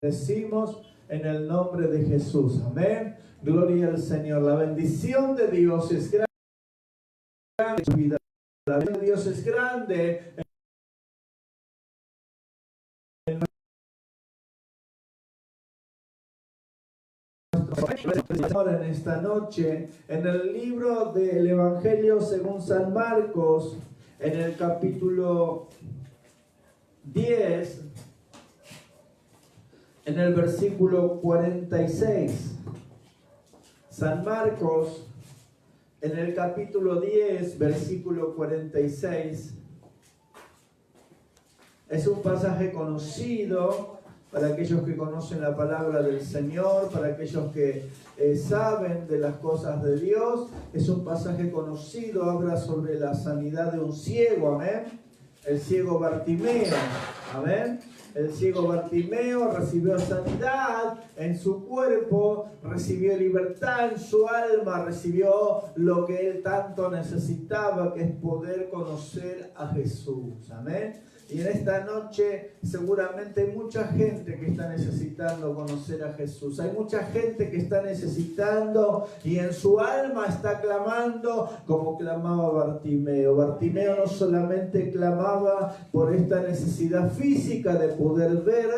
Decimos en el nombre de Jesús. Amén. Gloria al Señor. La bendición de Dios es grande en tu vida. La bendición de Dios es grande en esta noche. En el libro del Evangelio según San Marcos, en el capítulo 10, en el versículo 46. San Marcos, en el capítulo 10, versículo 46. Es un pasaje conocido para aquellos que conocen la palabra del Señor, para aquellos que saben de las cosas de Dios. Es un pasaje conocido, habla sobre la sanidad de un ciego, amén. El ciego Bartimeo, amén. El ciego Bartimeo recibió sanidad en su cuerpo, recibió libertad en su alma, recibió lo que él tanto necesitaba, que es poder conocer a Jesús, amén. Y en esta noche seguramente hay mucha gente que está necesitando conocer a Jesús. Hay mucha gente que está necesitando y en su alma está clamando como clamaba Bartimeo. Bartimeo no solamente clamaba por esta necesidad física de poder ver,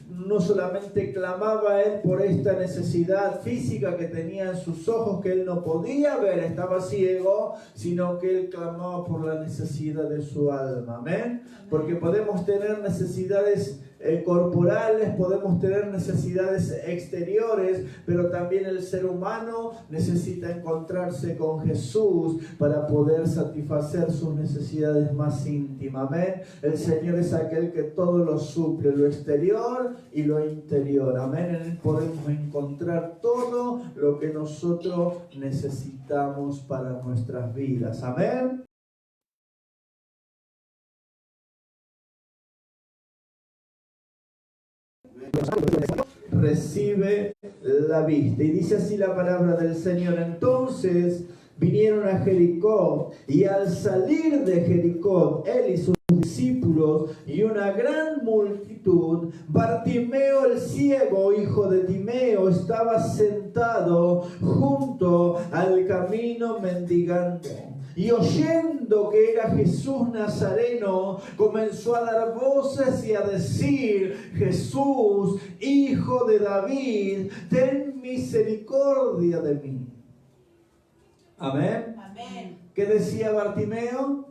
no solamente clamaba él por esta necesidad física que tenía en sus ojos, que él no podía ver, estaba ciego, sino que él clamaba por la necesidad de su alma. Amén. Porque podemos tener necesidades corporales, podemos tener necesidades exteriores, pero también el ser humano necesita encontrarse con Jesús para poder satisfacer sus necesidades más íntimas. Amén. El Señor es aquel que todo lo suple, lo exterior y lo interior. Amén. En Él podemos encontrar todo lo que nosotros necesitamos para nuestras vidas. Amén. Recibe la vista. Y dice así la palabra del Señor. Entonces vinieron a Jericó, y al salir de Jericó, él y sus discípulos y una gran multitud, Bartimeo el ciego, hijo de Timeo, estaba sentado junto al camino mendigando. Y oyendo que era Jesús Nazareno, comenzó a dar voces y a decir: Jesús, hijo de David, ten misericordia de mí. Amén. Amén. ¿Qué decía Bartimeo?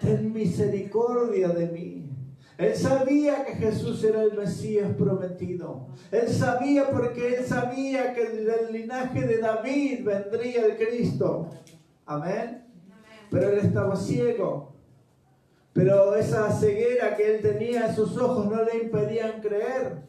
Ten misericordia de mí. Él sabía que Jesús era el Mesías prometido. Él sabía, porque él sabía que del linaje de David vendría el Cristo. Amén. Pero él estaba ciego. Pero esa ceguera que él tenía en sus ojos no le impedían creer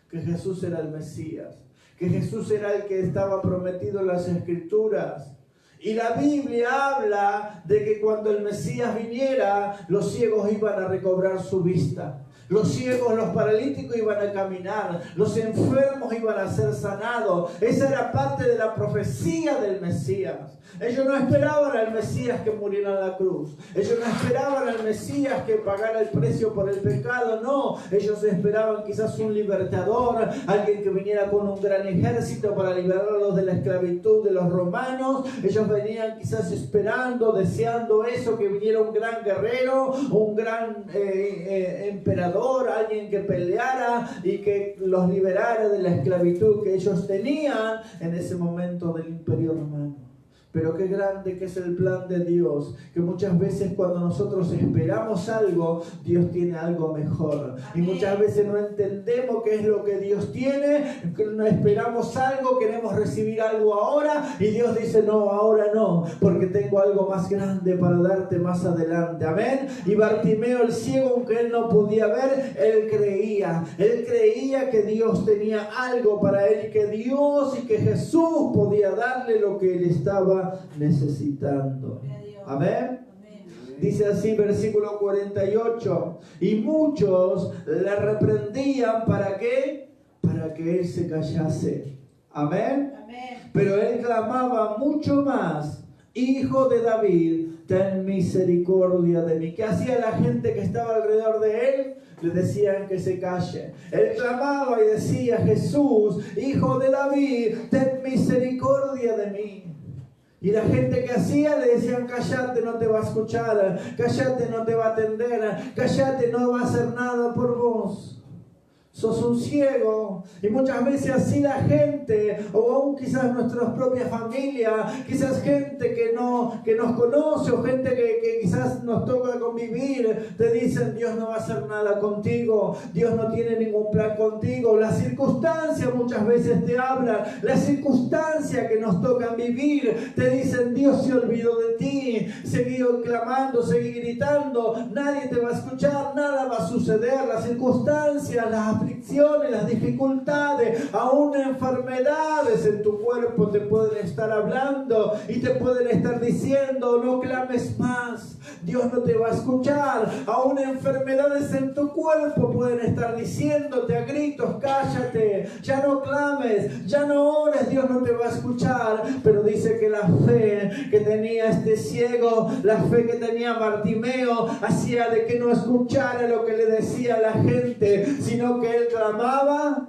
que Jesús era el Mesías, que Jesús era el que estaba prometido en las Escrituras. Y la Biblia habla de que cuando el Mesías viniera, los ciegos iban a recobrar su vista. Los ciegos, los paralíticos iban a caminar, los enfermos iban a ser sanados. Esa era parte de la profecía del Mesías. Ellos no esperaban al Mesías que muriera en la cruz. Ellos no esperaban al Mesías que pagara el precio por el pecado. No, ellos esperaban quizás un libertador, alguien que viniera con un gran ejército para liberarlos de la esclavitud de los romanos. Ellos venían quizás esperando, deseando eso, que viniera un gran guerrero, un gran emperador, alguien que peleara y que los liberara de la esclavitud que ellos tenían en ese momento del Imperio Romano. Pero qué grande que es el plan de Dios, que muchas veces cuando nosotros esperamos algo, Dios tiene algo mejor. Y muchas veces no entendemos qué es lo que Dios tiene, no esperamos algo, queremos recibir algo ahora, y Dios dice: no, ahora no, porque tengo algo más grande para darte más adelante. Amén. Y Bartimeo el ciego, aunque él no podía ver, él creía que Dios tenía algo para él, que Dios y que Jesús podía darle lo que él estaba necesitando. Amén. Dice así versículo 48: y muchos le reprendían. ¿Para qué? Para que él se callase. Amén. Pero él clamaba mucho más: Hijo de David, ten misericordia de mí. ¿Qué hacía la gente que estaba alrededor de él? le decían que se calle. Él clamaba y decía: Jesús, Hijo de David, ten misericordia de mí. Y la gente que hacía le decían: cállate, no te va a escuchar, cállate, no te va a atender, cállate, no va a hacer nada por vos. Sos un ciego. Y muchas veces así la gente, o aún quizás nuestras propias familias, quizás gente que nos conoce, o gente que quizás nos toca convivir, te dicen: Dios no va a hacer nada contigo, Dios no tiene ningún plan contigo. Las circunstancias muchas veces te hablan, las circunstancias que nos tocan vivir te dicen: Dios se olvidó de ti, seguí clamando, seguí gritando, nadie te va a escuchar, nada va a suceder. Las circunstancias, las aflicciones, las dificultades, aún enfermedades en tu cuerpo te pueden estar hablando y te pueden estar diciendo: no clames más, Dios no te va a escuchar. Aún enfermedades en tu cuerpo pueden estar diciéndote a gritos: cállate, ya no clames, ya no ores, Dios no te va a escuchar. Pero dice que la fe que tenía este ciego, la fe que tenía Bartimeo, hacía de que no escuchara lo que le decía la gente, sino que él clamaba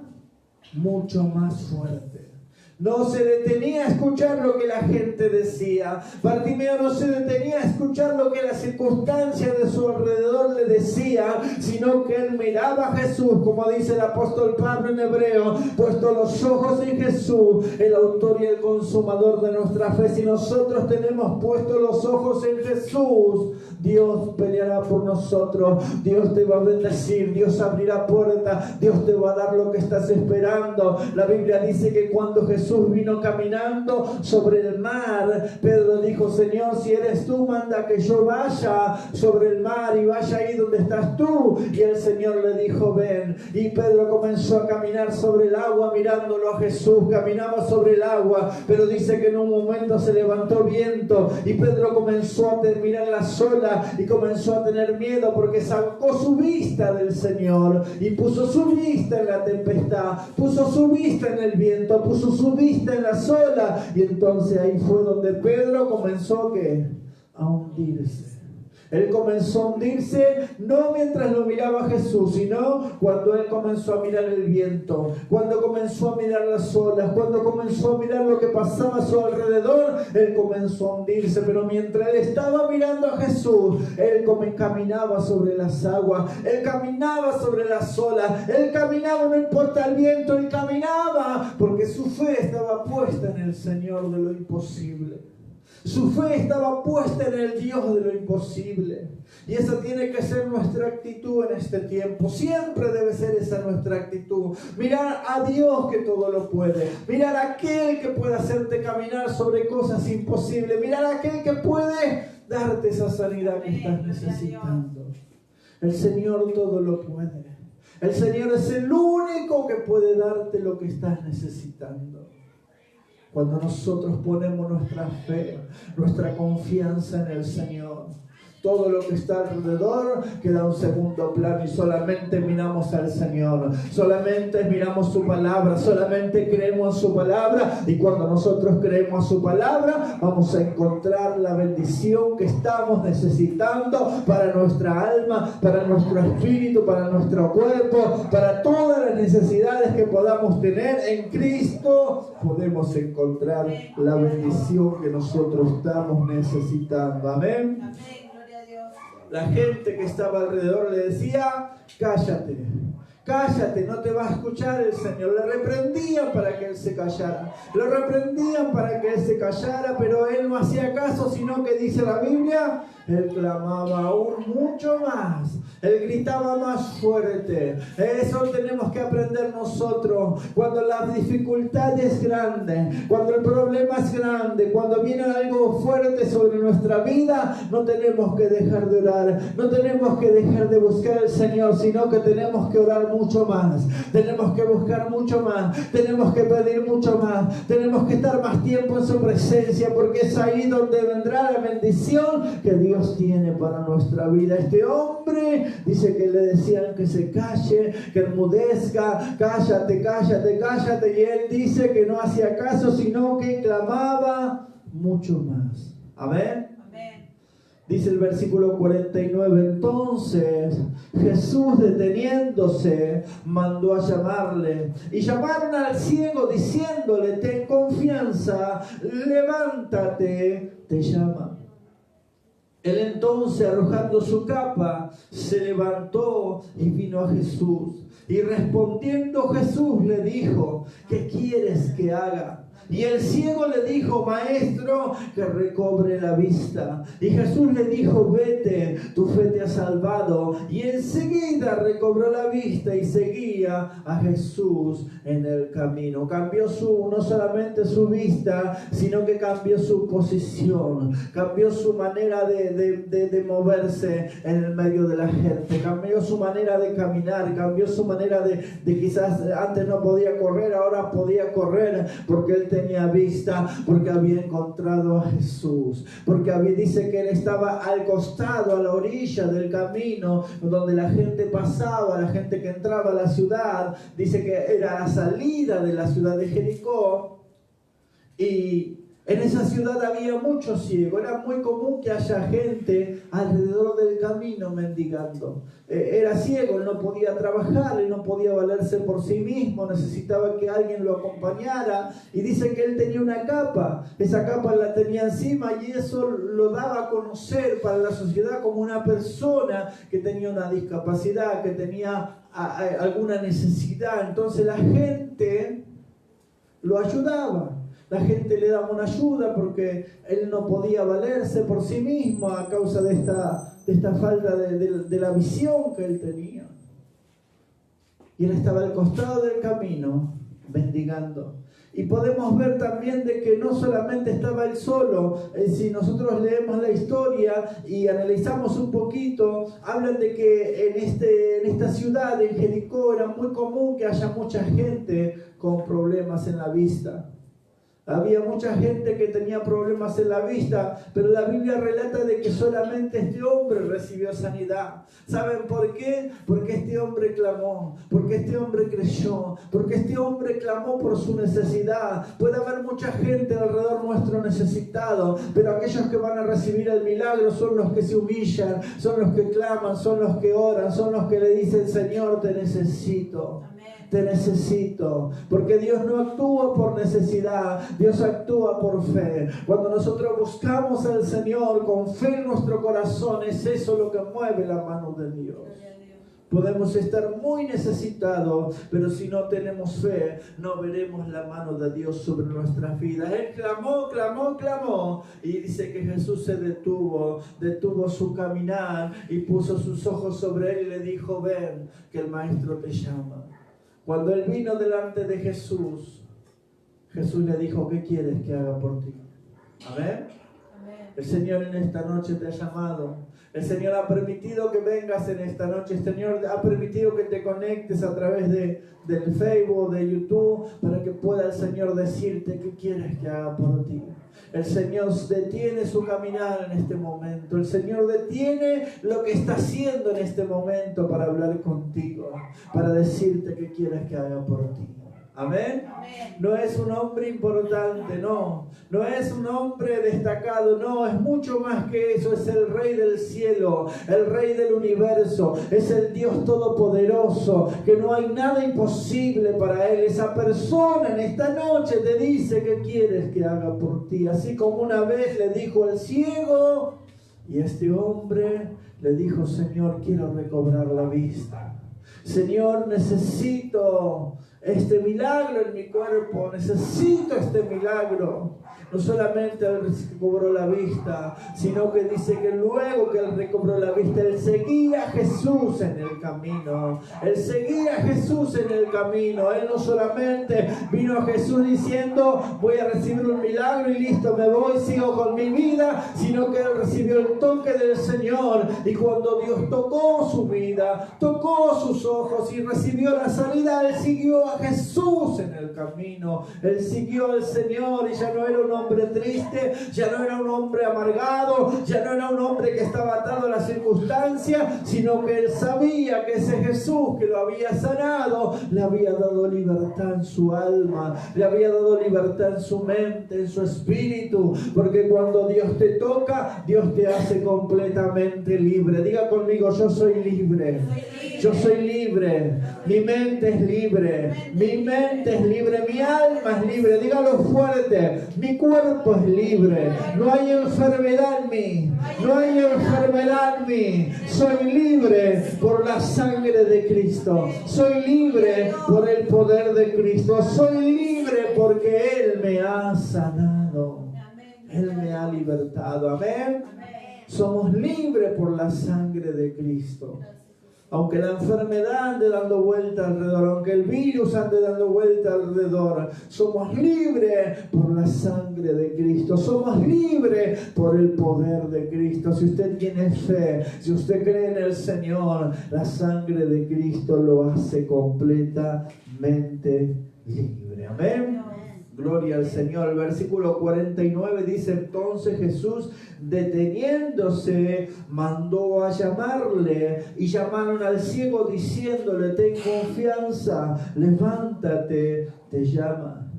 mucho más fuerte. No se detenía a escuchar lo que la gente decía. Bartimeo no se detenía a escuchar lo que las circunstancias de su alrededor le decían, sino que él miraba a Jesús, como dice el apóstol Pablo en Hebreo: puesto los ojos en Jesús, el autor y el consumador de nuestra fe. Si nosotros tenemos puestos los ojos en Jesús, Dios peleará por nosotros, Dios te va a bendecir, Dios abrirá puertas, Dios te va a dar lo que estás esperando. La Biblia dice que cuando Jesús vino caminando sobre el mar, Pedro dijo: Señor, si eres tú, manda que yo vaya sobre el mar y vaya ahí donde estás tú. Y el Señor le dijo: ven. Y Pedro comenzó a caminar sobre el agua mirándolo a Jesús. Caminaba sobre el agua, pero dice que en un momento se levantó viento y Pedro comenzó a mirar las olas y comenzó a tener miedo, porque sacó su vista del Señor y puso su vista en la tempestad, puso su vista en el viento, puso su vista en las olas. Y entonces ahí fue donde Pedro comenzó a hundirse. Él comenzó a hundirse no mientras lo miraba Jesús, sino cuando él comenzó a mirar el viento, cuando comenzó a mirar las olas, cuando comenzó a mirar lo que pasaba a su alrededor. Él comenzó a hundirse. Pero mientras él estaba mirando a Jesús, él caminaba sobre las aguas, él caminaba sobre las olas, él caminaba, no importa el viento, él caminaba, porque su fe estaba puesta en el Señor de lo imposible. Su fe estaba puesta en el Dios de lo imposible. Y esa tiene que ser nuestra actitud en este tiempo. Siempre debe ser esa nuestra actitud. Mirar a Dios que todo lo puede. Mirar a aquel que puede hacerte caminar sobre cosas imposibles. Mirar a aquel que puede darte esa sanidad que estás necesitando. El Señor todo lo puede. El Señor es el único que puede darte lo que estás necesitando. Cuando nosotros ponemos nuestra fe, nuestra confianza en el Señor, todo lo que está alrededor queda un segundo plano y solamente miramos al Señor, solamente miramos su palabra, solamente creemos en su palabra. Y cuando nosotros creemos en su palabra, vamos a encontrar la bendición que estamos necesitando para nuestra alma, para nuestro espíritu, para nuestro cuerpo, para todas las necesidades que podamos tener en Cristo. Podemos encontrar la bendición que nosotros estamos necesitando. Amén. Amén. La gente que estaba alrededor le decía: cállate, cállate, no te va a escuchar el Señor. Le reprendían para que él se callara, lo reprendían para que él se callara, pero él no hacía caso, sino que dice la Biblia, él clamaba aún mucho más, él gritaba más fuerte. Eso tenemos que aprender nosotros. Cuando la dificultad es grande, cuando el problema es grande, cuando viene algo fuerte sobre nuestra vida, no tenemos que dejar de orar, no tenemos que dejar de buscar al Señor, sino que tenemos que orar mucho más, tenemos que buscar mucho más, tenemos que pedir mucho más, tenemos que estar más tiempo en su presencia, porque es ahí donde vendrá la bendición que Dios tiene para nuestra vida. Este hombre dice que le decían que se calle, que enmudezca, cállate, cállate, cállate, y él dice que no hacía caso, sino que clamaba mucho más. Amén. Amén. Dice el versículo 49, entonces Jesús, deteniéndose, mandó a llamarle. Y llamaron al ciego diciéndole, ten confianza, levántate, te llama. Él entonces, arrojando su capa, se levantó y vino a Jesús. Y respondiendo Jesús le dijo, ¿qué quieres que haga? Y el ciego le dijo, maestro, que recobre la vista. Y Jesús le dijo, vete, tu fe te ha salvado. Y enseguida recobró la vista y seguía a Jesús en el camino. Cambió no solamente su vista, sino que cambió su posición. Cambió su manera de moverse en el medio de la gente. Cambió su manera de caminar. Cambió su manera de quizás antes no podía correr, ahora podía correr porque él tenía vista, porque había encontrado a Jesús, porque dice que él estaba al costado, a la orilla del camino donde la gente pasaba, la gente que entraba a la ciudad. Dice que era la salida de la ciudad de Jericó, y en esa ciudad había muchos ciegos. Era muy común que haya gente alrededor del camino mendigando. Era ciego, él no podía trabajar, él no podía valerse por sí mismo, necesitaba que alguien lo acompañara. Y dice que él tenía una capa, esa capa la tenía encima, y eso lo daba a conocer para la sociedad como una persona que tenía una discapacidad, que tenía alguna necesidad. Entonces la gente lo ayudaba. La gente le daba una ayuda porque él no podía valerse por sí mismo a causa de esta falta de la visión que él tenía. Y él estaba al costado del camino mendigando. Y podemos ver también de que no solamente estaba él solo. Si nosotros leemos la historia y analizamos un poquito, hablan de que en esta ciudad, en Jericó, era muy común que haya mucha gente con problemas en la vista. Había mucha gente que tenía problemas en la vista, pero la Biblia relata de que solamente este hombre recibió sanidad. ¿Saben por qué? Porque este hombre clamó, porque este hombre creyó, porque este hombre clamó por su necesidad. Puede haber mucha gente alrededor nuestro necesitado, pero aquellos que van a recibir el milagro son los que se humillan, son los que claman, son los que oran, son los que le dicen, Señor, te necesito. Te necesito, porque Dios no actúa por necesidad, Dios actúa por fe. Cuando nosotros buscamos al Señor con fe en nuestro corazón, es eso lo que mueve la mano de Dios. Podemos estar muy necesitados, pero si no tenemos fe, no veremos la mano de Dios sobre nuestras vidas. Él clamó, clamó, clamó, y dice que Jesús se detuvo su caminar y puso sus ojos sobre él y le dijo, ven, que el Maestro te llama. Cuando él vino delante de Jesús, Jesús le dijo, ¿qué quieres que haga por ti? Amén. El Señor en esta noche te ha llamado. El Señor ha permitido que vengas en esta noche. El Señor ha permitido que te conectes a través del Facebook, de YouTube, para que pueda el Señor decirte qué quieres que haga por ti. El Señor detiene su caminar en este momento. El Señor detiene lo que está haciendo en este momento para hablar contigo, para decirte qué quieres que haga por ti. Amén. No es un hombre importante, no es un hombre destacado, no, es mucho más que eso. Es el Rey del cielo, el Rey del universo, es el Dios todopoderoso, que no hay nada imposible para él. Esa persona en esta noche te dice qué quieres que haga por ti, así como una vez le dijo al ciego, y este hombre le dijo, Señor, quiero recobrar la vista. Señor, necesito este milagro en mi cuerpo, necesito este milagro. No solamente él recobró la vista, sino que dice que luego que él recobró la vista, él seguía a Jesús en el camino. Él seguía a Jesús en el camino. Él no solamente vino a Jesús diciendo, voy a recibir un milagro y listo, me voy, sigo con mi vida, sino que él recibió el toque del Señor. Y cuando Dios tocó su vida, tocó sus ojos y recibió la sanidad, él siguió a Jesús en el camino. Él siguió al Señor y ya no era un hombre triste, ya no era un hombre amargado, ya no era un hombre que estaba atado a las circunstancias, sino que él sabía que ese Jesús que lo había sanado, le había dado libertad en su alma, le había dado libertad en su mente, en su espíritu, porque cuando Dios te toca, Dios te hace completamente libre. Diga conmigo, yo soy libre. Yo soy libre, mi mente es libre, mi mente es libre, mi alma es libre. Dígalo fuerte, mi cuerpo es libre, no hay enfermedad en mí, no hay enfermedad en mí. Soy libre por la sangre de Cristo, soy libre por el poder de Cristo, soy libre porque Él me ha sanado, Él me ha libertado. Amén. Somos libres por la sangre de Cristo. Aunque la enfermedad ande dando vuelta alrededor, aunque el virus ande dando vuelta alrededor, somos libres por la sangre de Cristo. Somos libres por el poder de Cristo. Si usted tiene fe, si usted cree en el Señor, la sangre de Cristo lo hace completamente libre. Amén. Gloria al Señor. El versículo 49 dice: entonces Jesús, deteniéndose, mandó a llamarle, y llamaron al ciego diciéndole: ten confianza, levántate, te llama.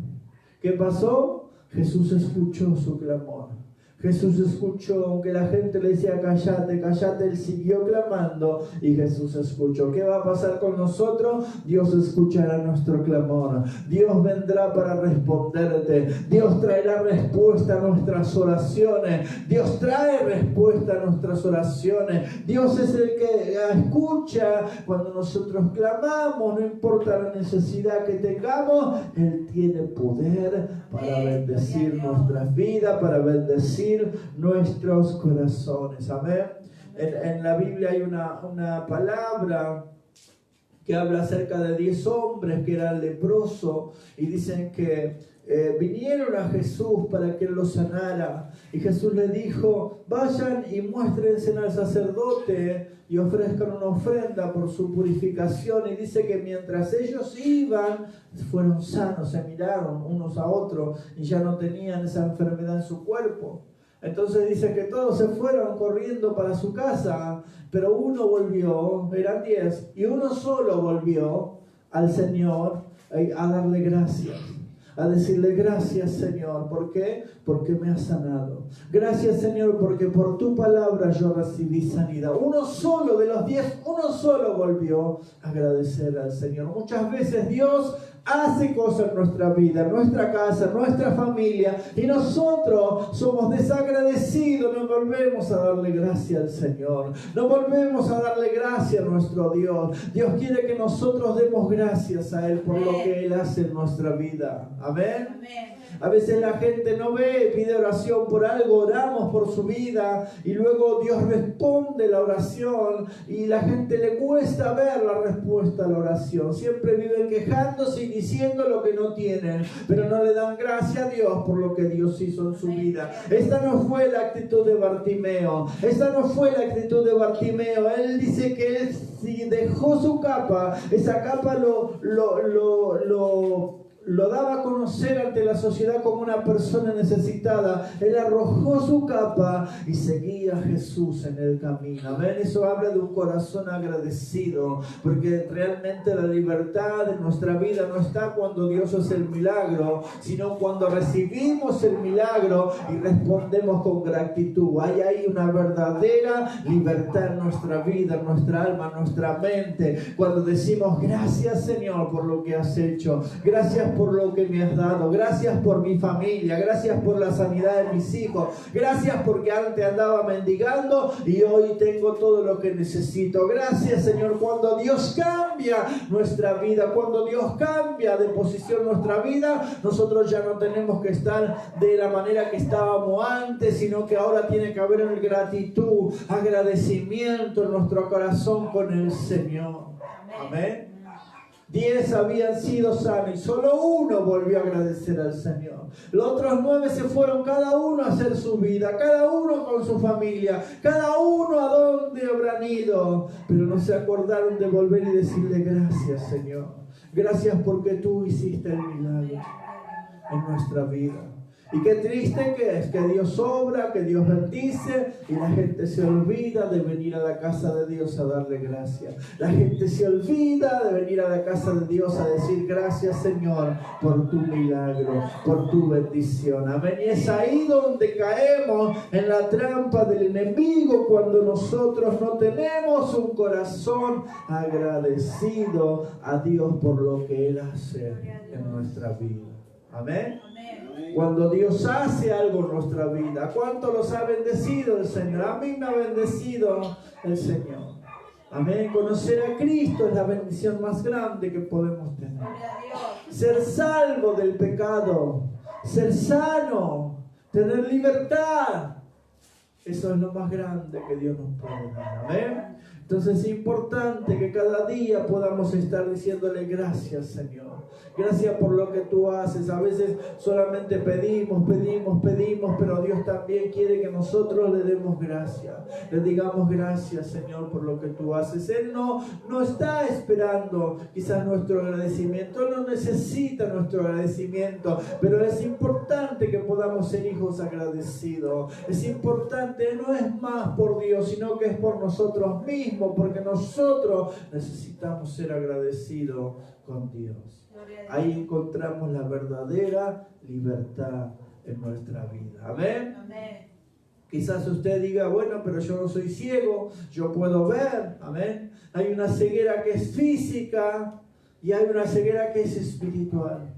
¿Qué pasó? Jesús escuchó su clamor. Jesús escuchó, aunque la gente le decía cállate, cállate, Él siguió clamando y Jesús escuchó. ¿Qué va a pasar con nosotros? Dios escuchará nuestro clamor. Dios vendrá para responderte. Dios traerá respuesta a nuestras oraciones. Dios trae respuesta a nuestras oraciones. Dios es el que escucha cuando nosotros clamamos, no importa la necesidad que tengamos. Él tiene poder para bendecir nuestras vidas, para bendecir nuestros corazones. Amén. En la Biblia hay una palabra que habla acerca de 10 hombres que eran leprosos y dicen que vinieron a Jesús para que Él los sanara, y Jesús les dijo: vayan y muéstrense al sacerdote y ofrezcan una ofrenda por su purificación. Y dice que mientras ellos iban, fueron sanos, se miraron unos a otros y ya no tenían esa enfermedad en su cuerpo. Entonces dice que todos se fueron corriendo para su casa, pero uno volvió, eran 10, y uno solo volvió al Señor a darle gracias, a decirle: gracias, Señor. ¿Por qué? Porque me has sanado. Gracias, Señor, porque por tu palabra yo recibí sanidad. Uno solo de los 10, uno solo volvió a agradecer al Señor. Muchas veces Dios hace cosas en nuestra vida, en nuestra casa, en nuestra familia, y nosotros somos desagradecidos, no volvemos a darle gracias al Señor, no volvemos a darle gracias a nuestro Dios. Dios quiere que nosotros demos gracias a Él por lo que Él hace en nuestra vida. Amén. Amén. A veces la gente no ve, pide oración por algo, oramos por su vida y luego Dios responde la oración y la gente le cuesta ver la respuesta a la oración. Siempre viven quejándose y diciendo lo que no tienen, pero no le dan gracias a Dios por lo que Dios hizo en su vida. Esta no fue la actitud de Bartimeo. Esta no fue la actitud de Bartimeo. Él dice que él, si dejó su capa, esa capa lo daba a conocer ante la sociedad como una persona necesitada. Él arrojó su capa y seguía a Jesús en el camino. Amén. Eso habla de un corazón agradecido, porque realmente la libertad en nuestra vida no está cuando Dios hace el milagro, sino cuando recibimos el milagro y respondemos con gratitud. Hay ahí una verdadera libertad en nuestra vida, en nuestra alma, en nuestra mente, cuando decimos: gracias, Señor, por lo que has hecho. Gracias por lo que me has dado. Gracias por mi familia. Gracias por la sanidad de mis hijos. Gracias porque antes andaba mendigando y hoy tengo todo lo que necesito. Gracias, Señor. Cuando Dios cambia nuestra vida, cuando Dios cambia de posición nuestra vida, nosotros ya no tenemos que estar de la manera que estábamos antes, sino que ahora tiene que haber gratitud, agradecimiento en nuestro corazón con el Señor. Amén. 10 habían sido sanos y solo uno volvió a agradecer al Señor. Los otros 9 se fueron cada uno a hacer su vida, cada uno con su familia, cada uno a donde habrán ido, pero no se acordaron de volver y decirle: gracias, Señor. Gracias porque tú hiciste el milagro en nuestra vida. Y qué triste que es que Dios obra, que Dios bendice y la gente se olvida de venir a la casa de Dios a darle gracias. La gente se olvida de venir a la casa de Dios a decir gracias, Señor, por tu milagro, por tu bendición. Amén. Y es ahí donde caemos en la trampa del enemigo, cuando nosotros no tenemos un corazón agradecido a Dios por lo que Él hace en nuestra vida. Amén. Cuando Dios hace algo en nuestra vida, ¿cuánto los ha bendecido el Señor? A mí me ha bendecido el Señor. Amén. Conocer a Cristo es la bendición más grande que podemos tener. Ser salvo del pecado, ser sano, tener libertad. Eso es lo más grande que Dios nos puede dar. Amén. Entonces es importante que cada día podamos estar diciéndole gracias, Señor. Gracias por lo que tú haces. A veces solamente pedimos, pero Dios también quiere que nosotros le demos gracias. Le digamos gracias, Señor, por lo que tú haces. Él no está esperando quizás nuestro agradecimiento. Él no necesita nuestro agradecimiento, pero es importante que podamos ser hijos agradecidos. Es importante, no es más por Dios, sino que es por nosotros mismos, porque nosotros necesitamos ser agradecidos con Dios. Ahí encontramos la verdadera libertad en nuestra vida. Amén. Amén. Quizás usted diga, bueno, pero yo no soy ciego, yo puedo ver. Amén. Hay una ceguera que es física y hay una ceguera que es espiritual.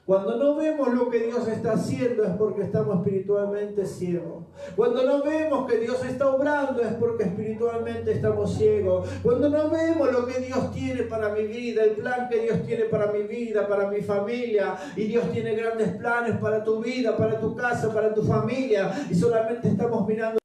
Cuando no vemos lo que Dios está haciendo es porque estamos espiritualmente ciegos. Cuando no vemos que Dios está obrando es porque espiritualmente estamos ciegos. Cuando no vemos lo que Dios tiene para mi vida, el plan que Dios tiene para mi vida, para mi familia, y Dios tiene grandes planes para tu vida, para tu casa, para tu familia, y solamente estamos mirando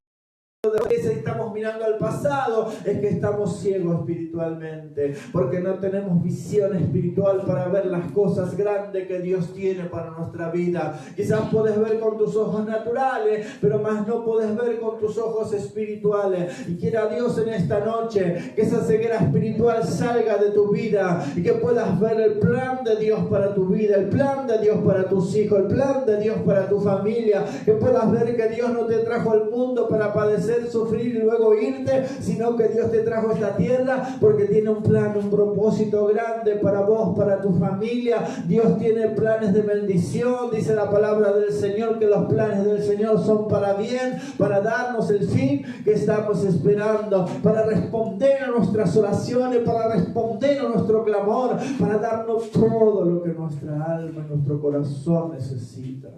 al pasado, es que estamos ciegos espiritualmente, porque no tenemos visión espiritual para ver las cosas grandes que Dios tiene para nuestra vida. Quizás puedes ver con tus ojos naturales, pero más no puedes ver con tus ojos espirituales. Y quiera Dios en esta noche que esa ceguera espiritual salga de tu vida y que puedas ver el plan de Dios para tu vida, el plan de Dios para tus hijos, el plan de Dios para tu familia, que puedas ver que Dios no te trajo al mundo para padecer, sufrir y luego irte, sino que Dios te trajo a esta tierra porque tiene un plan, un propósito grande para vos, para tu familia. Dios tiene planes de bendición. Dice la palabra del Señor que los planes del Señor son para bien, para darnos el fin que estamos esperando, para responder a nuestras oraciones, para responder a nuestro clamor, para darnos todo lo que nuestra alma y nuestro corazón necesita.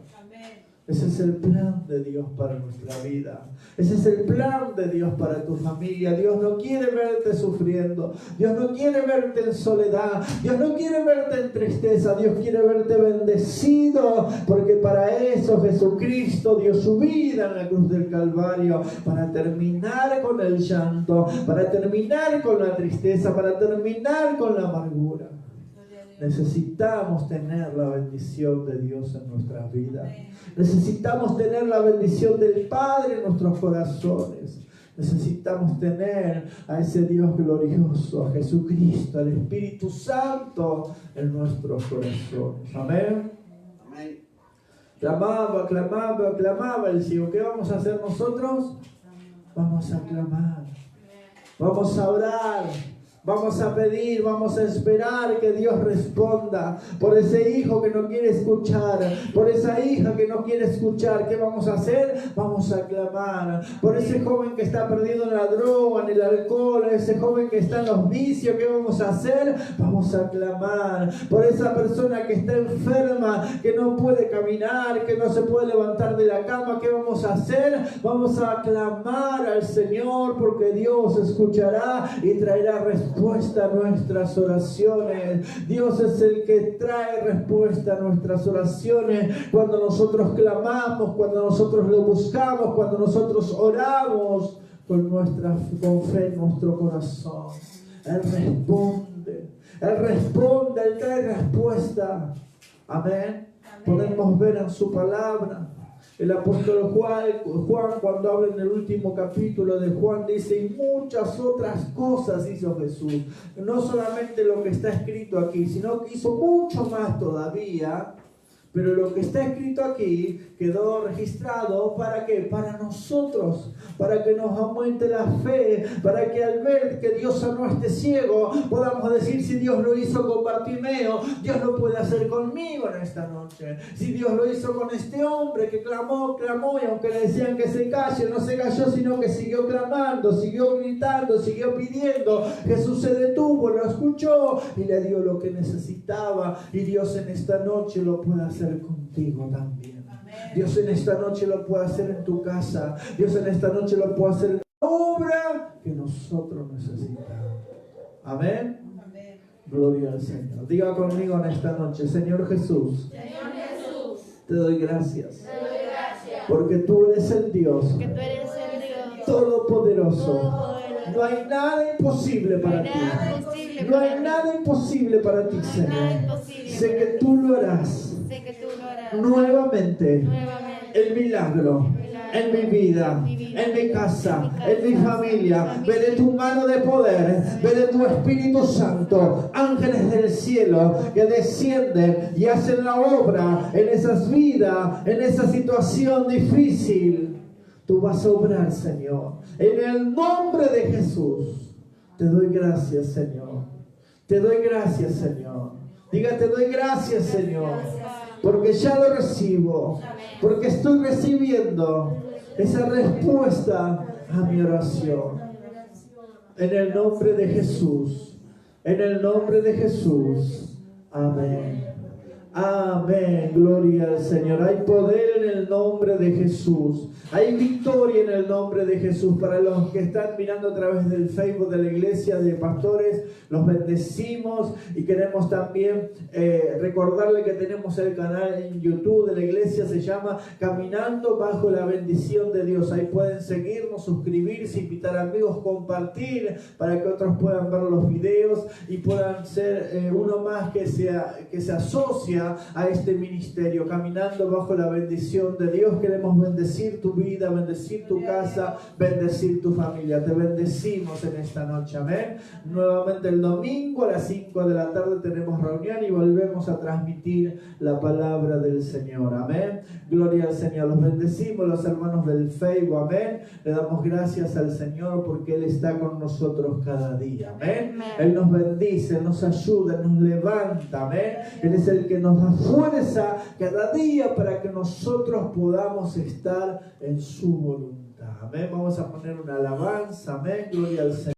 Ese es el plan de Dios para nuestra vida. Ese es el plan de Dios para tu familia. Dios no quiere verte sufriendo. Dios no quiere verte en soledad. Dios no quiere verte en tristeza. Dios quiere verte bendecido. Porque para eso Jesucristo dio su vida en la cruz del Calvario. Para terminar con el llanto. Para terminar con la tristeza. Para terminar con la amargura. Necesitamos tener la bendición de Dios en nuestras vidas. Necesitamos tener la bendición del Padre en nuestros corazones. Necesitamos tener a ese Dios glorioso, a Jesucristo, al Espíritu Santo en nuestros corazones. Amén. Amén. Clamaba el ciego. ¿Qué vamos a hacer nosotros? Vamos a clamar. Vamos a orar. Vamos a pedir, vamos a esperar que Dios responda por ese hijo que no quiere escuchar, por esa hija que no quiere escuchar. ¿Qué vamos a hacer? Vamos a clamar. Por ese joven que está perdido en la droga, en el alcohol, ese joven que está en los vicios, ¿qué vamos a hacer? Vamos a clamar. Por esa persona que está enferma, que no puede caminar, que no se puede levantar de la cama, ¿qué vamos a hacer? Vamos a clamar al Señor, porque Dios escuchará y traerá respuesta a nuestras oraciones. Dios es el que trae respuesta a nuestras oraciones cuando nosotros clamamos, cuando nosotros lo buscamos, cuando nosotros oramos con fe en nuestro corazón. Él responde, Él trae respuesta. Amén. Podemos ver en su palabra El apóstol Juan, cuando habla en el último capítulo de Juan, dice, y muchas otras cosas hizo Jesús. No solamente lo que está escrito aquí, sino que hizo mucho más todavía. Pero lo que está escrito aquí quedó registrado ¿para qué? Para nosotros, para que nos aumente la fe, para que al ver que Dios sanó a este ciego, podamos decir, si Dios lo hizo con Bartimeo, Dios lo puede hacer conmigo en esta noche. Si Dios lo hizo con este hombre que clamó, y aunque le decían que se calle, no se calló, sino que siguió clamando, siguió gritando, siguió pidiendo. Jesús se detuvo, lo escuchó y le dio lo que necesitaba. Y Dios en esta noche lo puede hacer contigo también. Dios en esta noche lo puede hacer en tu casa. Dios en esta noche lo puede hacer en la obra que nosotros necesitamos. Amén. Amén. Gloria al Señor. Diga conmigo en esta noche, Señor Jesús, te doy gracias. Porque tú eres el Dios todopoderoso. No hay nada imposible para ti. No hay nada imposible para ti, Señor. Sé que tú lo harás. Nuevamente el milagro en mi vida, en mi casa, en mi familia. Veré tu mano de poder, veré tu Espíritu Santo, ángeles del cielo que descienden y hacen la obra en esas vidas, en esa situación difícil. Tú vas a obrar, Señor, en el nombre de Jesús. Te doy gracias, Señor. Te doy gracias, Señor. Diga, te doy gracias, Señor, porque ya lo recibo, porque estoy recibiendo esa respuesta a mi oración. En el nombre de Jesús, en el nombre de Jesús. Amén. Amén, gloria al Señor. Hay poder en el nombre de Jesús. Hay victoria en el nombre de Jesús. Para los que están mirando a través del Facebook de la Iglesia de Pastores, los bendecimos y queremos también recordarle que tenemos el canal en YouTube de la Iglesia, se llama Caminando Bajo la Bendición de Dios. Ahí pueden seguirnos, suscribirse, invitar amigos, compartir para que otros puedan ver los videos y puedan ser uno más que se asocia a este ministerio, Caminando Bajo la Bendición de Dios. Queremos bendecir tu vida, bendecir tu casa, bendecir tu familia. Te bendecimos en esta noche, amén. Nuevamente el domingo a las 5 de la tarde tenemos reunión y volvemos a transmitir la palabra del Señor, amén. Gloria al Señor. Los bendecimos, los hermanos del Facebook, amén. Le damos gracias al Señor porque Él está con nosotros cada día, amén. Él nos bendice, Él nos ayuda, Él nos levanta, amén. Él es el que nos da fuerza cada día para que nosotros podamos estar en su voluntad, amén. Vamos a poner una alabanza, amén. Gloria al Señor.